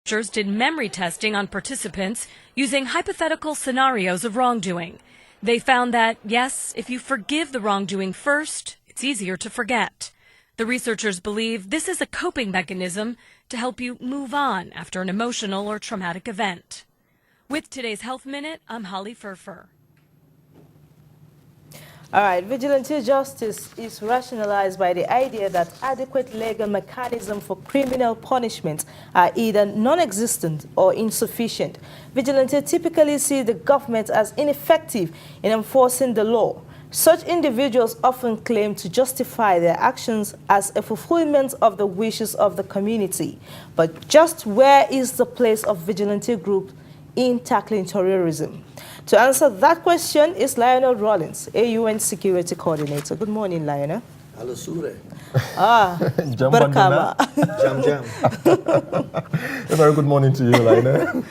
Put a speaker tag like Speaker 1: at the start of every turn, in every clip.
Speaker 1: Researchers did memory testing on participants using hypothetical scenarios of wrongdoing. They found that, yes, if you forgive the wrongdoing first, it's easier to forget. The researchers believe this is a coping mechanism to help you move on after an emotional or traumatic event. With today's Health Minute, I'm Holly Furfur.
Speaker 2: All right, vigilante justice is rationalized by the idea that adequate legal mechanisms for criminal punishment are either non-existent or insufficient. Vigilante typically see the government as ineffective in enforcing the law. Such individuals often claim to justify their actions as a fulfillment of the wishes of the community. But just where is the place of vigilante groups in tackling terrorism? To answer that question is Lionel Rawlins, AUN Security Coordinator. Good morning, Lionel.
Speaker 3: Hello, Sure.
Speaker 2: Barkama.
Speaker 3: Jam.
Speaker 4: A very good morning to you, Lionel.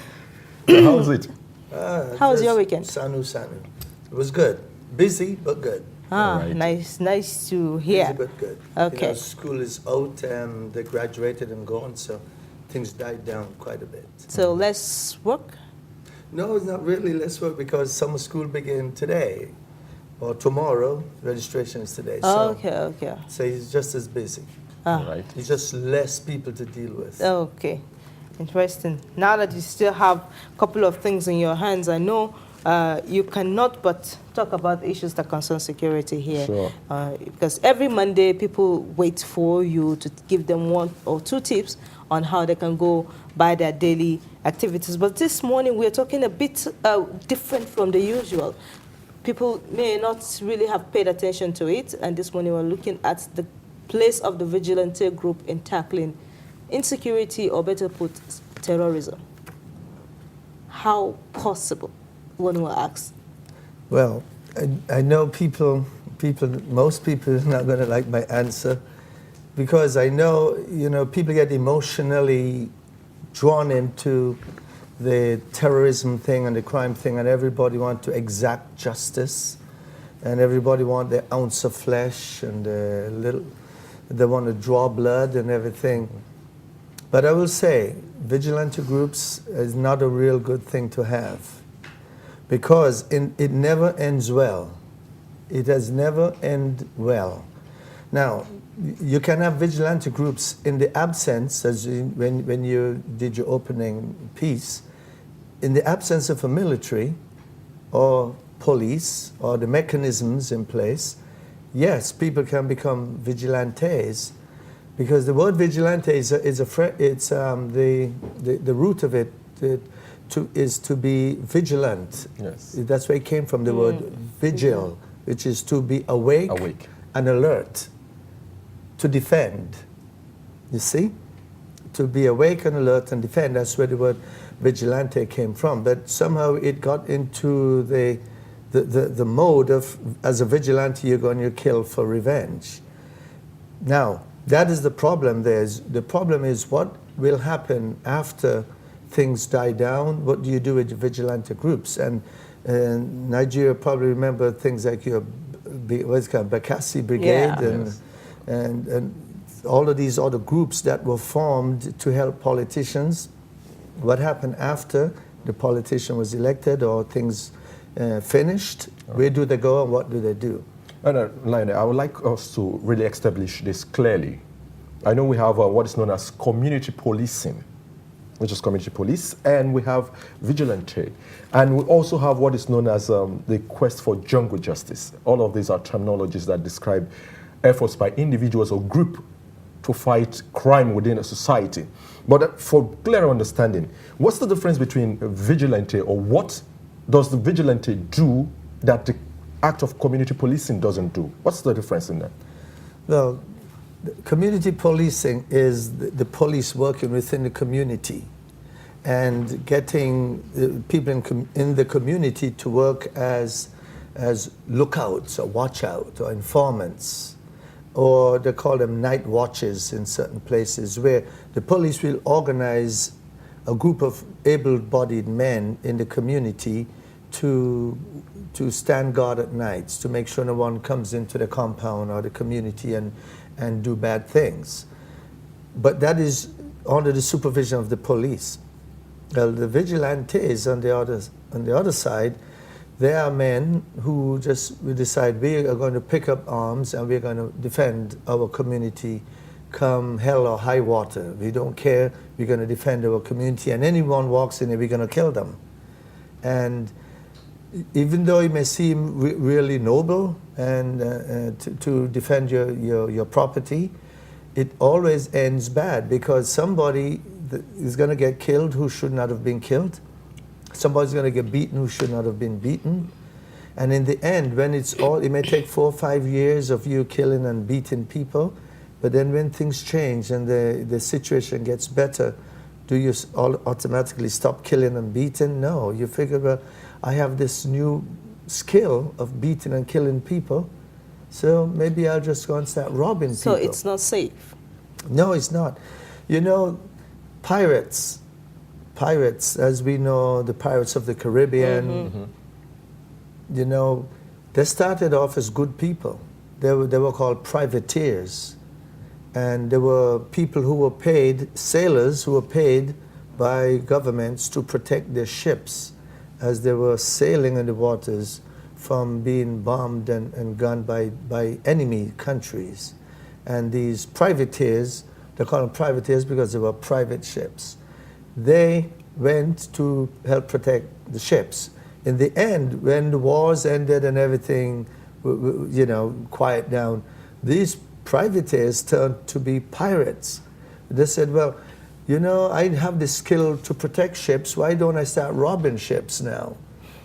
Speaker 4: How is it?
Speaker 2: How was your weekend?
Speaker 3: Sanu. It was good. Busy, but good.
Speaker 2: Right. Nice to hear.
Speaker 3: Busy, but good.
Speaker 2: Okay.
Speaker 3: You know, school is out and they graduated and gone, so things died down quite a bit.
Speaker 2: So less work?
Speaker 3: No, it's not really less work because summer school begin today or tomorrow. Registration is today.
Speaker 2: Oh, okay.
Speaker 3: So he's just as busy.
Speaker 4: Right.
Speaker 3: It's just less people to deal with.
Speaker 2: Okay. Interesting. Now that you still have a couple of things in your hands, I know you cannot but talk about issues that concern security here.
Speaker 4: Sure.
Speaker 2: Because every Monday, people wait for you to give them 1 or 2 tips on how they can go by their daily activities. But this morning, we're talking a bit different from the usual. People may not really have paid attention to it, and this morning we're looking at the place of the vigilante group in tackling insecurity, or better put, terrorism. How possible, one will ask?
Speaker 3: Well, I know most people are not going to like my answer, because I know, people get emotionally drawn into the terrorism thing and the crime thing, and everybody wants to exact justice, and everybody wants their ounce of flesh, and they want to draw blood and everything. But I will say, vigilante groups is not a real good thing to have, because it never ends well. It has never ended well. Now, you can have vigilante groups in the absence, when you did your opening piece, in the absence of a military or police or the mechanisms in place. Yes, people can become vigilantes, because the word vigilante is the root of it is to be vigilant.
Speaker 4: Yes.
Speaker 3: That's where it came from, the word vigil, which is to be awake. And alert, to defend. You see? To be awake and alert and defend, that's where the word vigilante came from. But somehow it got into the mode of, as a vigilante, you're going to kill for revenge. Now, that is the problem. The problem is what will happen after things die down. What do you do with the vigilante groups? And Nigeria probably remember things like your what's it called, Bakassi Brigade, and all of these other groups that were formed to help politicians. What happened after the politician was elected or things finished? Where do they go and what do they do?
Speaker 4: Lionel, I would like us to really establish this clearly. I know we have what is known as community policing, which is community police, and we have vigilante. And we also have what is known as the quest for jungle justice. All of these are terminologies that describe efforts by individuals or group to fight crime within a society. But for clearer understanding, what's the difference between vigilante, or what does the vigilante do that the act of community policing doesn't do? What's the difference in that?
Speaker 3: Well, community policing is the police working within the community and getting people in the community to work as lookouts or watch out or informants, or they call them night watches in certain places, where the police will organize a group of able-bodied men in the community to stand guard at nights, to make sure no one comes into the compound or the community and do bad things. But that is under the supervision of the police. Well, the vigilantes on the other side, they are men who we decide we are going to pick up arms and we're going to defend our community come hell or high water. We don't care, we're going to defend our community, and anyone walks in it, we're going to kill them. And even though it may seem really noble and to defend your property, it always ends bad, because somebody is going to get killed who should not have been killed. Somebody's going to get beaten who should not have been beaten. And in the end, when it may take 4 or 5 years of you killing and beating people, but then when things change and the situation gets better, do you automatically stop killing and beating? No, you figure, well, I have this new skill of beating and killing people, so maybe I'll just go and start robbing people.
Speaker 2: So it's not safe?
Speaker 3: No, it's not. You know, pirates, as we know, the pirates of the Caribbean, you know, they started off as good people. They were called privateers. And there were people who were paid, sailors who were paid by governments to protect their ships as they were sailing in the waters from being bombed and gunned by enemy countries. And these privateers, they call them privateers because they were private ships. They went to help protect the ships. In the end, when the wars ended and everything, you know, quiet down, these privateers turned to be pirates. They said, well, you know, I have the skill to protect ships, why don't I start robbing ships now?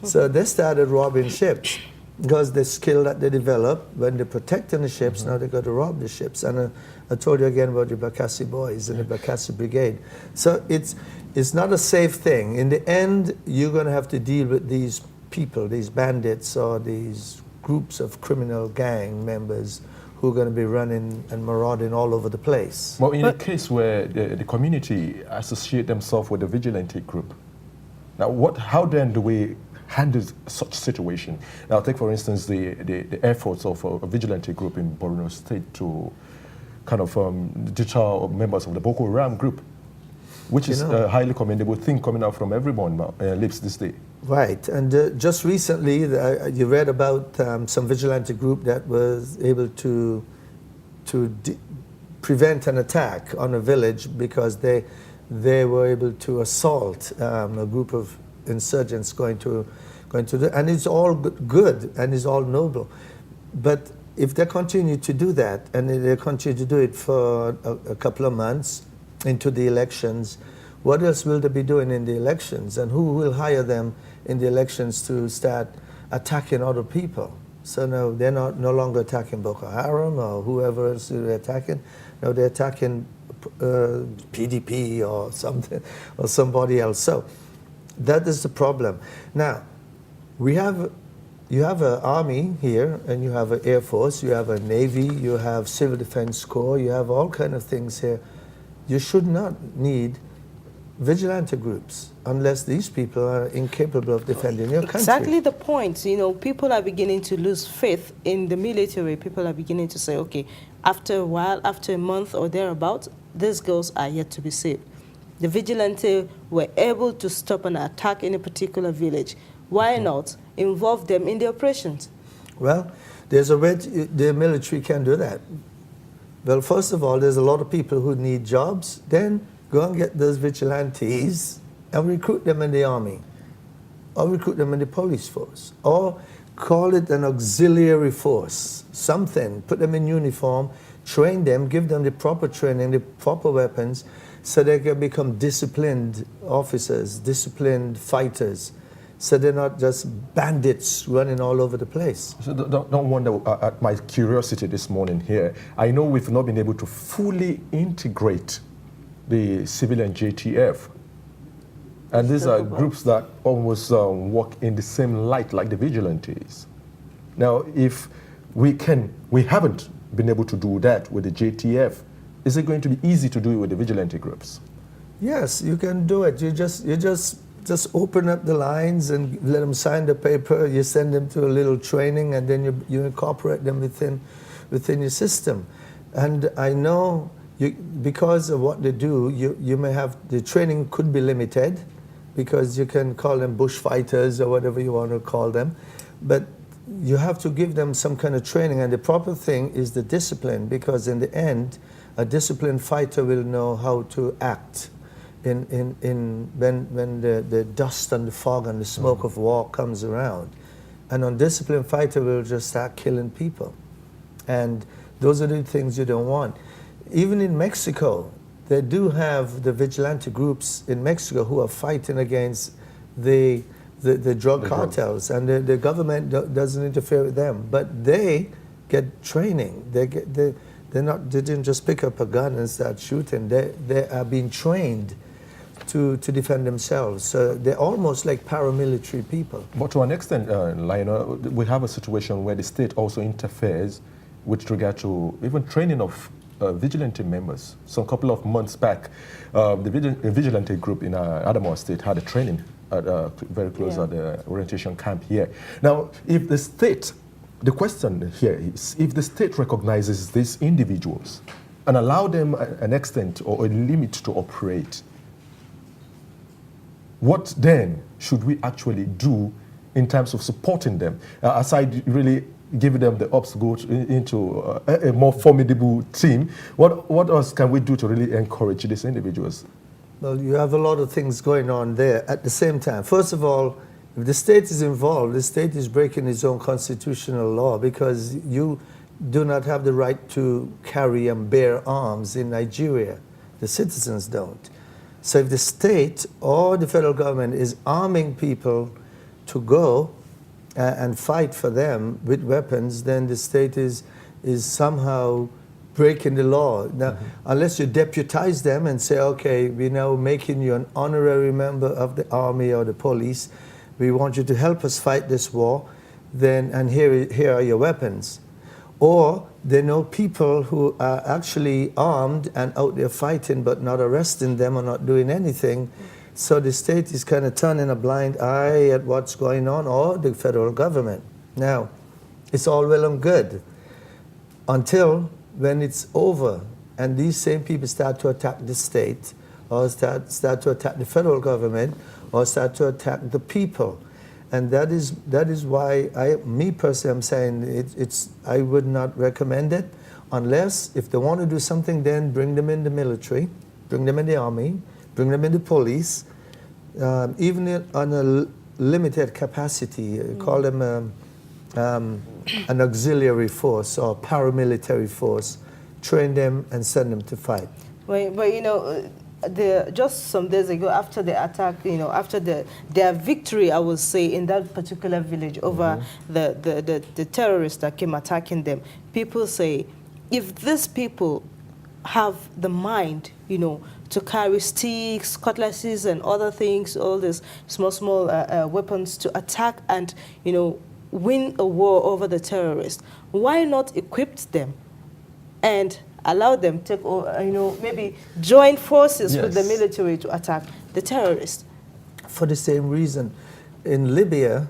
Speaker 3: So they started robbing ships, because the skill that they developed when they're protecting the ships, now they got to rob the ships. And I told you again about the Bakassi boys and the Bakassi Brigade. So it's not a safe thing. In the end, you're going to have to deal with these people, these bandits or these groups of criminal gang members who are going to be running and marauding all over the place.
Speaker 4: Well, in a case where the community associate themselves with a vigilante group, now how then do we handle such situation? Now take for instance the efforts of a vigilante group in Borno State to kind of deter members of the Boko Haram group, which is a highly commendable thing coming out from everyone lips this day.
Speaker 3: Right, and just recently you read about some vigilante group that was able to prevent an attack on a village because they were able to assault a group of insurgents going to and it's all good and it's all noble. But if they continue to do that and they continue to do it for a couple of months into the elections, what else will they be doing in the elections? And who will hire them in the elections to start attacking other people? So no, they're no longer attacking Boko Haram or whoever else they're attacking. No, they're attacking PDP or something or somebody else. So that is the problem. Now, you have an army here, and you have an air force, you have a navy, you have civil defense corps, you have all kind of things here. You should not need vigilante groups unless these people are incapable of defending your country.
Speaker 2: Exactly the point. You know, people are beginning to lose faith in the military. People are beginning to say, okay, after a while, after a month or thereabouts, these girls are yet to be saved. The vigilante were able to stop an attack in a particular village. Why not involve them in the operations?
Speaker 3: Well, there's a way the military can do that. Well, first of all, there's a lot of people who need jobs. Then go and get those vigilantes and recruit them in the army, or recruit them in the police force, or call it an auxiliary force, something. Put them in uniform, train them, give them the proper training, the proper weapons, so they can become disciplined officers, disciplined fighters, so they're not just bandits running all over the place.
Speaker 4: So don't wonder at my curiosity this morning here. I know we've not been able to fully integrate the civilian JTF. And these are groups that almost work in the same light like the vigilantes. Now, if we haven't been able to do that with the JTF, is it going to be easy to do it with the vigilante groups?
Speaker 3: Yes, you can do it. You just open up the lines and let them sign the paper. You send them to a little training, and then you incorporate them within your system. And I know because of what they do, you may have, the training could be limited, because you can call them bushfighters or whatever you want to call them, but you have to give them some kind of training, and the proper thing is the discipline, because in the end, a disciplined fighter will know how to act when the dust and the fog and the smoke of war comes around. An undisciplined fighter will just start killing people. And those are the things you don't want. Even in Mexico, they do have the vigilante groups in Mexico who are fighting against the drug cartels, and the government doesn't interfere with them. But they get training. They didn't just pick up a gun and start shooting. They are being trained to defend themselves. So they're almost like paramilitary people.
Speaker 4: But to an extent, Lionel, we have a situation where the state also interferes with regard to even training of vigilante members. So a couple of months back, the vigilante group in Adamawa State had a training very close at the orientation camp here. Now, if the state, the question here is, if the state recognizes these individuals and allow them an extent or a limit to operate, what then should we actually do in terms of supporting them, aside really giving them the ups to go into a more formidable team? What else can we do to really encourage these individuals?
Speaker 3: Well, you have a lot of things going on there at the same time. First of all, if the state is involved, the state is breaking its own constitutional law, because you do not have the right to carry and bear arms in Nigeria. The citizens don't. So if the state or the federal government is arming people to go and fight for them with weapons, then the state is somehow breaking the law. Now, unless you deputize them and say, okay, we're now making you an honorary member of the army or the police, we want you to help us fight this war, then, and here are your weapons. Or they know people who are actually armed and out there fighting but not arresting them or not doing anything. So the state is kind of turning a blind eye at what's going on, or the federal government. Now, it's all well and good until when it's over and these same people start to attack the state, or start to attack the federal government, or start to attack the people. And that is why me personally, I'm saying I would not recommend it, unless if they want to do something, then bring them in the military, bring them in the army, bring them in the police, even on a limited capacity, call them an auxiliary force or paramilitary force, train them and send them to fight.
Speaker 2: But you know, just some days ago, after the attack, you know, after their victory, I would say, in that particular village over the terrorists that came attacking them, people say, if these people have the mind, you know, to carry sticks, cutlasses, and other things, all these small weapons to attack and, you know, win a war over the terrorists, why not equip them and allow them to, you know, maybe join forces with the military to attack the terrorists?
Speaker 3: For the same reason. In Libya,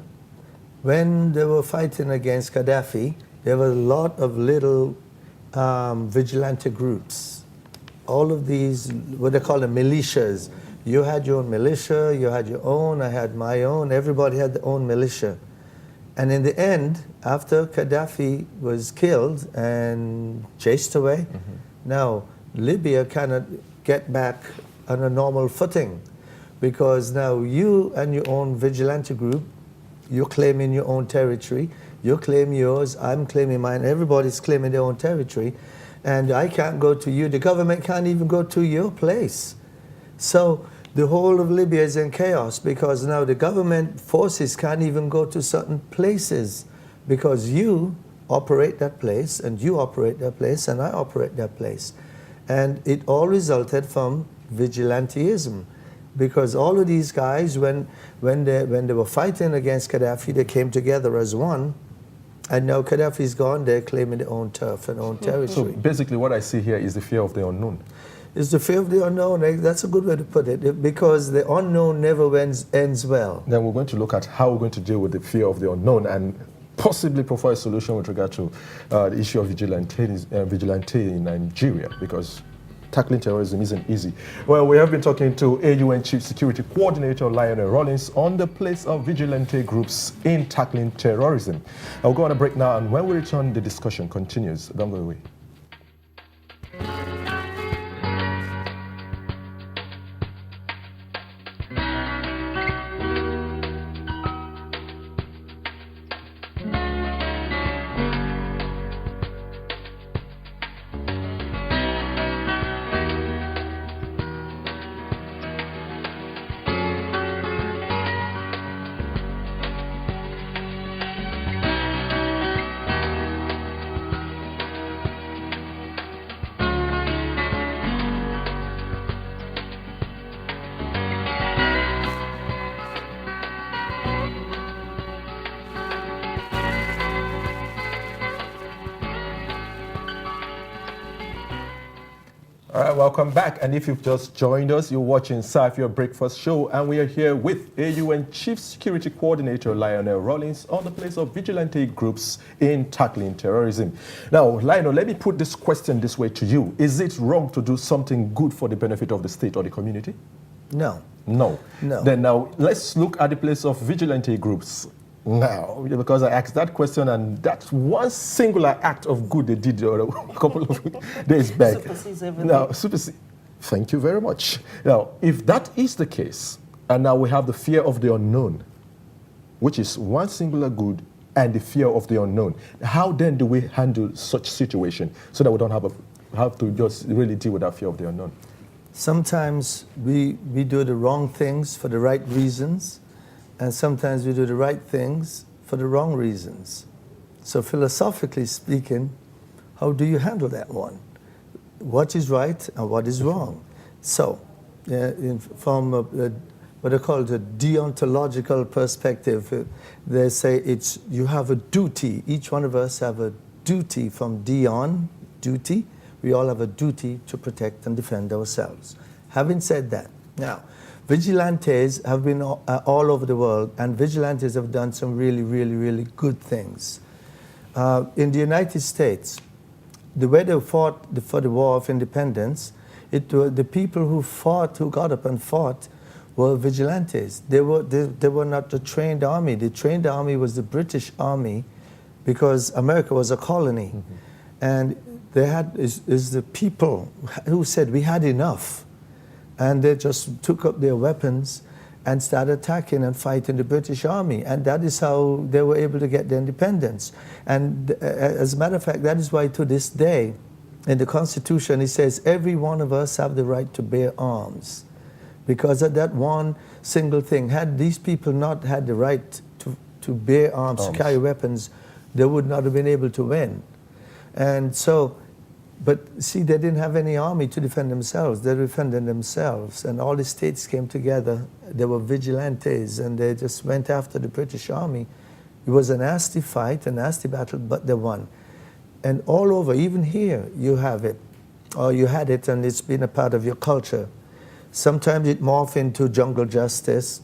Speaker 3: when they were fighting against Gaddafi, there were a lot of little vigilante groups. All of these, what they call them, militias. You had your own militia, you had your own, I had my own, everybody had their own militia. And in the end, after Gaddafi was killed and chased away, now Libya cannot get back on a normal footing, because now you and your own vigilante group, you're claiming your own territory, you claim yours, I'm claiming mine, everybody's claiming their own territory, and I can't go to you, the government can't even go to your place. So the whole of Libya is in chaos, because now the government forces can't even go to certain places, because you operate that place, and you operate that place, and I operate that place. And it all resulted from vigilantism, because all of these guys, when they were fighting against Gaddafi, they came together as one. And now Gaddafi's gone, they're claiming their own turf and own territory.
Speaker 4: So basically what I see here is the fear of the unknown.
Speaker 3: It's the fear of the unknown. That's a good way to put it, because the unknown never ends well.
Speaker 4: Then we're going to look at how we're going to deal with the fear of the unknown and possibly provide a solution with regard to the issue of vigilante in Nigeria, because tackling terrorism isn't easy. Well, we have been talking to AUN Chief Security Coordinator Lionel Rawlins on the place of vigilante groups in tackling terrorism. I'll go on a break now, and when we return, the discussion continues. Don't go away. All right, welcome back. And if you've just joined us, you're watching Safiya Breakfast Show, and we are here with AUN Chief Security Coordinator Lionel Rawlins on the place of vigilante groups in tackling terrorism. Now, Lionel, let me put this question this way to you. Is it wrong to do something good for the benefit of the state or the community?
Speaker 3: No.
Speaker 4: No.
Speaker 3: No.
Speaker 4: Then now, let's look at the place of vigilante groups. Now, because I asked that question, and that's one singular act of good they did a couple of days back.
Speaker 2: Supersedes everything.
Speaker 4: Now, thank you very much. Now, if that is the case, and now we have the fear of the unknown, which is one singular good, and the fear of the unknown, how then do we handle such situation so that we don't have to just really deal with that fear of the unknown?
Speaker 3: Sometimes we do the wrong things for the right reasons, and sometimes we do the right things for the wrong reasons. So philosophically speaking, how do you handle that one? What is right and what is wrong? So from what I call the deontological perspective, they say you have a duty. Each one of us have a duty from Dion, duty. We all have a duty to protect and defend ourselves. Having said that, now, vigilantes have been all over the world, and vigilantes have done some really, really, really good things. In the United States, the way they fought for the War of Independence, the people who got up and fought were vigilantes. They were not the trained army. The trained army was the British Army, because America was a colony. Mm-hmm. And they had is the people who said we had enough. And they just took up their weapons and started attacking and fighting the British Army. And that is how they were able to get their independence. And as a matter of fact, that is why to this day, in the Constitution, it says every one of us have the right to bear arms. Because of that one single thing, had these people not had the right to bear arms, to carry weapons, they would not have been able to win. And so, but see, they didn't have any army to defend themselves. They defended themselves. And all the states came together. They were vigilantes, and they just went after the British Army. It was a nasty fight, a nasty battle, but they won. And all over, even here, you have it, or you had it, and it's been a part of your culture. Sometimes it morphs into jungle justice.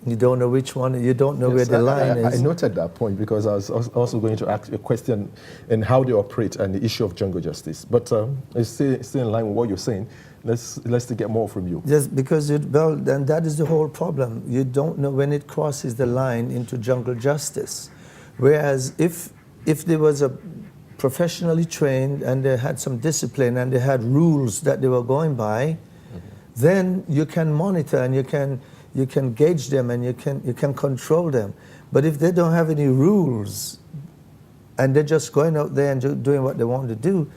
Speaker 3: You don't know which one, you don't know where the line is.
Speaker 4: I noted that point, because I was also going to ask a question in how they operate and the issue of jungle justice. But it's still in line with what you're saying. Let's get more from you.
Speaker 3: Just because, then that is the whole problem. You don't know when it crosses the line into jungle justice. Whereas if there was a professionally trained and they had some discipline and they had rules that they were going by, then you can monitor and you can gauge them and you can control them. But if they don't have any rules and they're just going out there and doing what they want to do,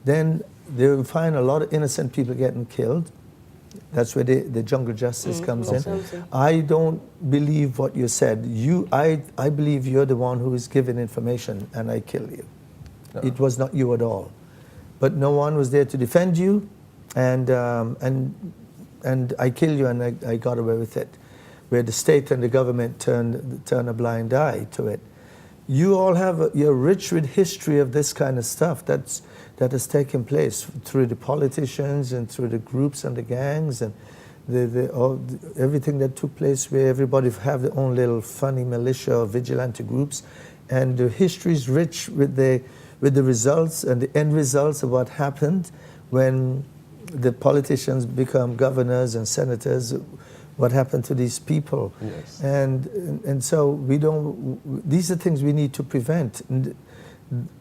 Speaker 3: then they'll find a lot of innocent people getting killed. That's where the jungle justice comes in. I don't believe what you said. I believe you're the one who is giving information and I kill you. No. It was not you at all. But no one was there to defend you, and I kill you and I got away with it. Where the state and the government turn a blind eye to it. You all you're rich with history of this kind of stuff that has taken place through the politicians and through the groups and the gangs and everything that took place, where everybody have their own little funny militia or vigilante groups, and the history is rich with the results and the end results of what happened when the politicians become governors and senators, what happened to these people?
Speaker 4: Yes.
Speaker 3: And so we don't, these are things we need to prevent. And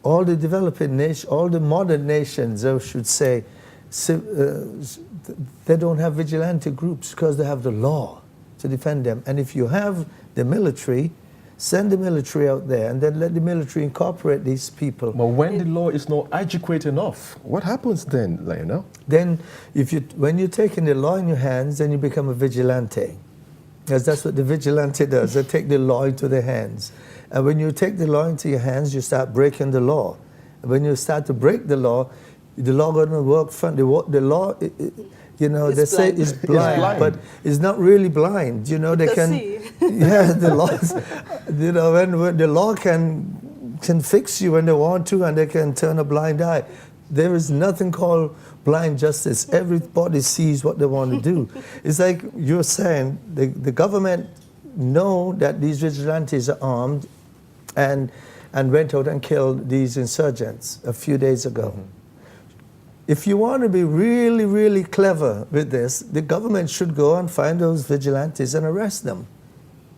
Speaker 3: all the developing nations, all the modern nations, I should say, they don't have vigilante groups because they have the law to defend them. And if you have the military, send the military out there and then let the military incorporate these people.
Speaker 4: But when the law is not adequate enough, what happens then, Lionel?
Speaker 3: Then when you're taking the law in your hands, then you become a vigilante. Because that's what the vigilante does. They take the law into their hands. And when you take the law into your hands, you start breaking the law. And when you start to break the law going to work fun. The law, you know,
Speaker 2: It's
Speaker 3: they say
Speaker 2: blind.
Speaker 3: it's blind, but it's not really blind. You know, they
Speaker 2: The
Speaker 3: can,
Speaker 2: sea.
Speaker 3: yeah, the laws, you know, when the law can fix you when they want to, and they can turn a blind eye. There is nothing called blind justice. Everybody sees what they want to do. It's like you're saying, the government know that these vigilantes are armed and went out and killed these insurgents a few days ago. Mm-hmm. If you want to be really, really clever with this, the government should go and find those vigilantes and arrest them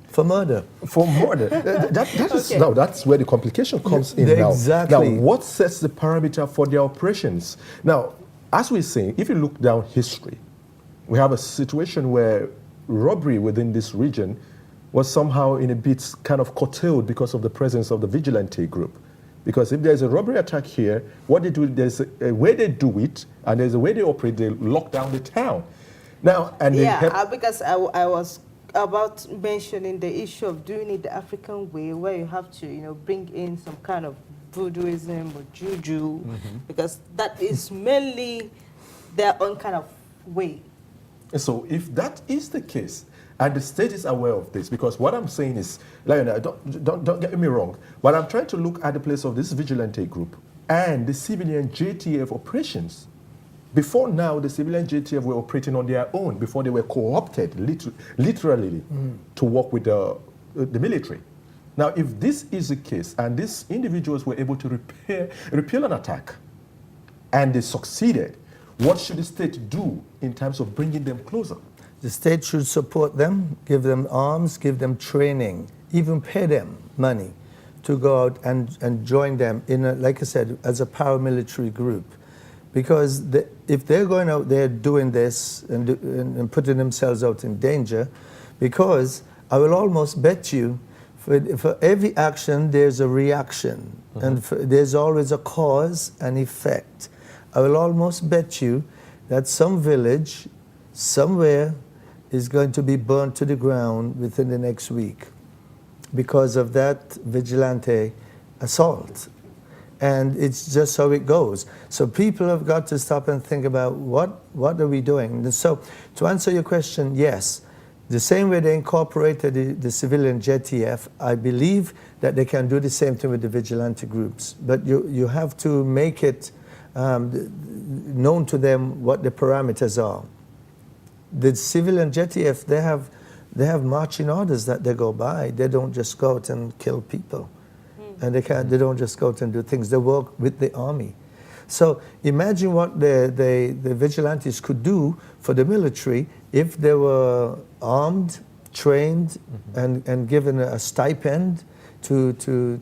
Speaker 3: for murder.
Speaker 4: For murder.
Speaker 2: Okay.
Speaker 4: Now, that's where the complication comes in
Speaker 3: Exactly.
Speaker 4: Now, what sets the parameter for their operations? Now, as we're saying, if you look down history, we have a situation where robbery within this region was somehow in a bit kind of curtailed because of the presence of the vigilante group. Because if there's a robbery attack here, what they do, there's a way they do it, and there's a way they operate, they lock down the town. Now, and
Speaker 2: because I was about mentioning the issue of doing it the African way, where you have to, you know, bring in some kind of voodooism or juju, because that is mainly their own kind of way.
Speaker 4: So if that is the case, and the state is aware of this, because what I'm saying is, Lionel, don't get me wrong, but I'm trying to look at the place of this vigilante group and the civilian JTF operations. Before now, the civilian JTF were operating on their own before they were co-opted, literally, to work with the military. Now, if this is the case, and these individuals were able to repel an attack, and they succeeded, what should the state do in terms of bringing them closer?
Speaker 3: The state should support them, give them arms, give them training, even pay them money to go out and join them in, like I said, as a paramilitary group. Because if they're going out there doing this and putting themselves out in danger, because I will almost bet you, for every action, there's a reaction. And there's always a cause and effect. I will almost bet you that some village, somewhere, is going to be burnt to the ground within the next week because of that vigilante assault. And it's just how it goes. So people have got to stop and think about what are we doing? And so to answer your question, yes, the same way they incorporated the civilian JTF, I believe that they can do the same thing with the vigilante groups. But you have to make it known to them what the parameters are. The civilian JTF, they have marching orders that they go by. They don't just go out and kill people. And they don't just go out and do things. They work with the army. So imagine what the vigilantes could do for the military if they were armed, trained, and given a stipend to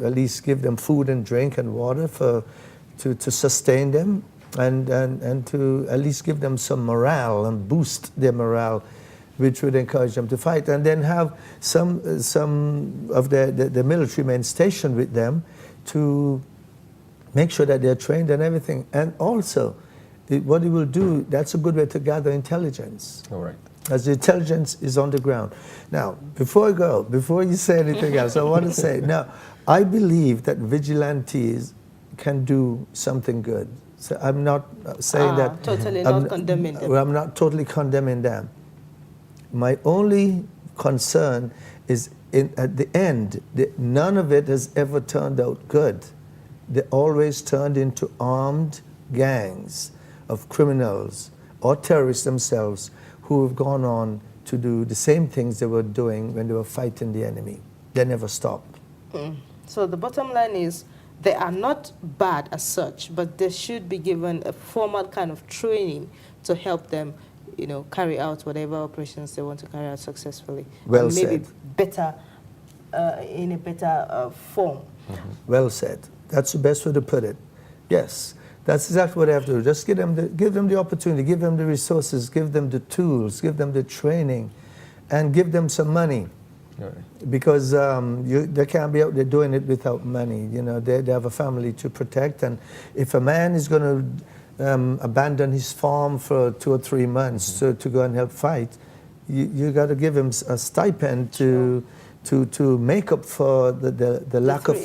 Speaker 3: at least give them food and drink and water to sustain them. And to at least give them some morale and boost their morale, which would encourage them to fight. And then have some of the military men stationed with them to make sure that they're trained and everything. And also, what it will do, that's a good way to gather intelligence.
Speaker 4: All right.
Speaker 3: As the intelligence is on the ground. Now, before you say anything else, I want to say, now, I believe that vigilantes can do something good. So I'm not saying that...
Speaker 2: Totally not condemning them.
Speaker 3: I'm not totally condemning them. My only concern is at the end, none of it has ever turned out good. They always turned into armed gangs of criminals or terrorists themselves who have gone on to do the same things they were doing when they were fighting the enemy. They never stopped.
Speaker 2: So the bottom line is, they are not bad as such, but they should be given a formal kind of training to help them, you know, carry out whatever operations they want to carry out successfully.
Speaker 3: Well
Speaker 2: and maybe
Speaker 3: said.
Speaker 2: better, in a better form.
Speaker 3: Well said. That's the best way to put it. Yes, that's exactly what I have to do. Just give them the opportunity, give them the resources, give them the tools, give them the training, and give them some money.
Speaker 4: Right.
Speaker 3: Because they can't be out there doing it without money. You know, they have a family to protect, and if a man is going to abandon his farm for 2 or 3 months to go and help fight, you got to give him a stipend to make up for the lack of